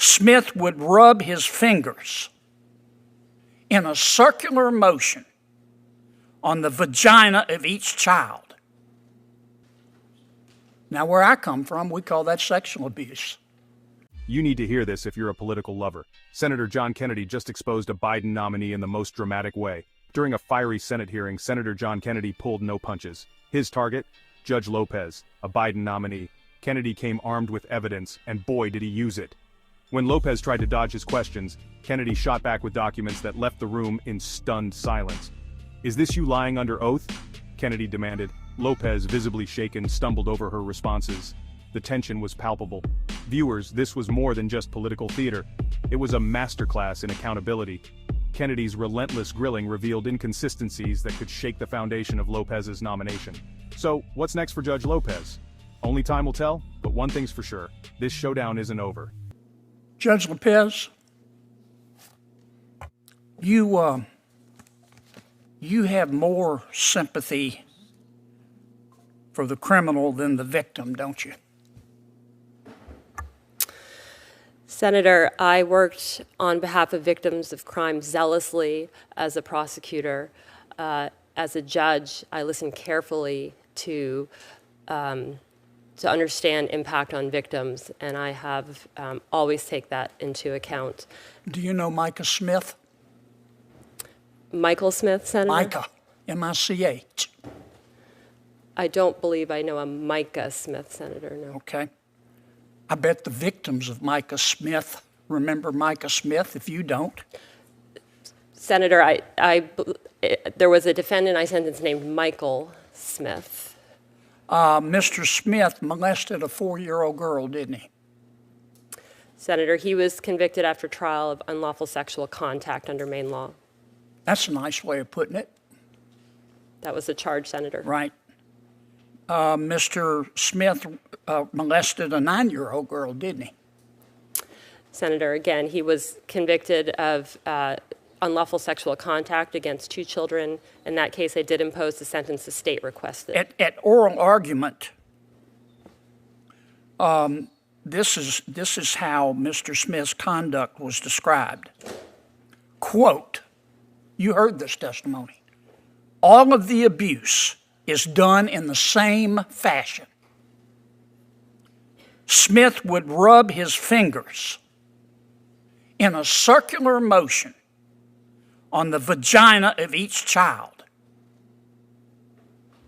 Smith would rub his fingers in a circular motion on the vagina of each child. Now, where I come from, we call that sexual abuse. You need to hear this if you're a political lover. Senator John Kennedy just exposed a Biden nominee in the most dramatic way. During a fiery Senate hearing, Senator John Kennedy pulled no punches. His target? Judge Lopez, a Biden nominee. Kennedy came armed with evidence, and boy did he use it. When Lopez tried to dodge his questions, Kennedy shot back with documents that left the room in stunned silence. "Is this you lying under oath?" Kennedy demanded. Lopez, visibly shaken, stumbled over her responses. The tension was palpable. Viewers, this was more than just political theater. It was a masterclass in accountability. Kennedy's relentless grilling revealed inconsistencies that could shake the foundation of Lopez's nomination. So, what's next for Judge Lopez? Only time will tell, but one thing's for sure. This showdown isn't over. Judge Lopez, you have more sympathy for the criminal than the victim, don't you? Senator, I worked on behalf of victims of crime zealously as a prosecutor. As a judge, I listened carefully to understand impact on victims, and I have always take that into account. Do you know Micah Smith? Michael Smith, Senator? Micah, M-I-C-H. I don't believe I know a Micah Smith, Senator, no. Okay. I bet the victims of Micah Smith remember Micah Smith. If you don't. Senator, there was a defendant I sentenced named Michael Smith. Mr. Smith molested a 4-year-old girl, didn't he? Senator, he was convicted after trial of unlawful sexual contact under Maine law. That's a nice way of putting it. That was the charge, Senator. Right. Mr. Smith molested a 9-year-old girl, didn't he? Senator, again, he was convicted of unlawful sexual contact against 2 children. In that case, I did impose the sentence the state requested. At oral argument, this is how Mr. Smith's conduct was described. Quote, you heard this testimony. All of the abuse is done in the same fashion. Smith would rub his fingers in a circular motion on the vagina of each child,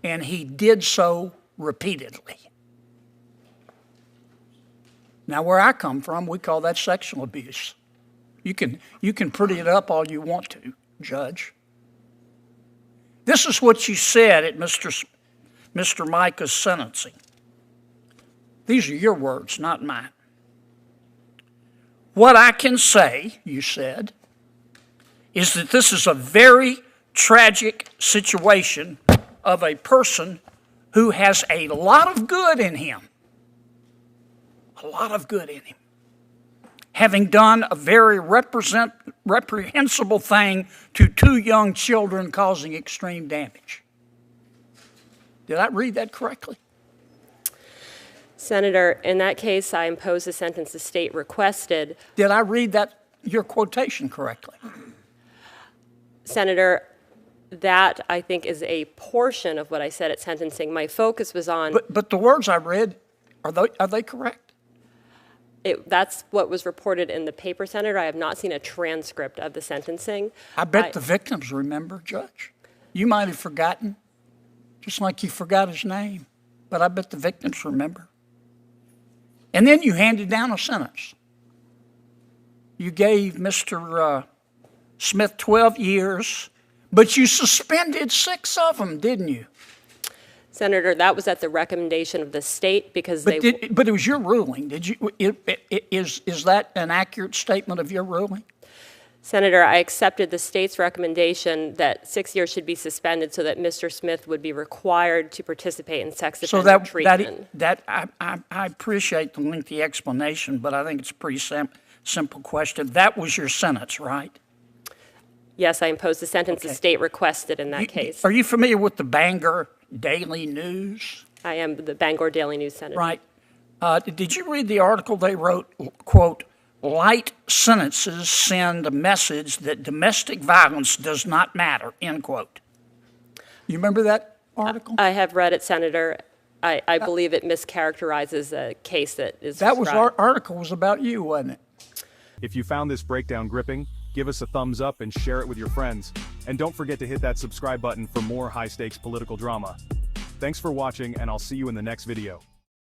and he did so repeatedly. Now, where I come from, we call that sexual abuse. You can pretty it up all you want to, Judge. This is what you said at Mr. Micah's sentencing. These are your words, not mine. What I can say, you said, is that this is a very tragic situation of a person who has a lot of good in him. A lot of good in him. Having done a very reprehensible thing to 2 young children, causing extreme damage. Did I read that correctly? Senator, in that case, I imposed the sentence the state requested. Did I read that, your quotation, correctly? Senator, that I think is a portion of what I said at sentencing. My focus was on... But the words I read, are they correct? That's what was reported in the paper, Senator. I have not seen a transcript of the sentencing. I bet the victims remember, Judge. You might have forgotten, just like you forgot his name. But I bet the victims remember. And then you handed down a sentence. You gave Mr. Smith 12 years, but you suspended 6 of them, didn't you? Senator, that was at the recommendation of the state because but it was your ruling. Did you? Is that an accurate statement of your ruling? Senator, I accepted the state's recommendation that 6 years should be suspended so that Mr. Smith would be required to participate in sex offender treatment. I appreciate the lengthy explanation, but I think it's a pretty simple question. That was your sentence, right? Yes, I imposed the sentence the state requested in that case. Are you familiar with the Bangor Daily News? I am the Bangor Daily News, Senator. Right. Did you read the article they wrote, quote, light sentences send a message that domestic violence does not matter, end quote. You remember that article? I have read it, Senator. I believe it mischaracterizes a case that is That was described. article was about you, wasn't it? If you found this breakdown gripping, give us a thumbs up and share it with your friends. And don't forget to hit that subscribe button for more high-stakes political drama. Thanks for watching, and I'll see you in the next video.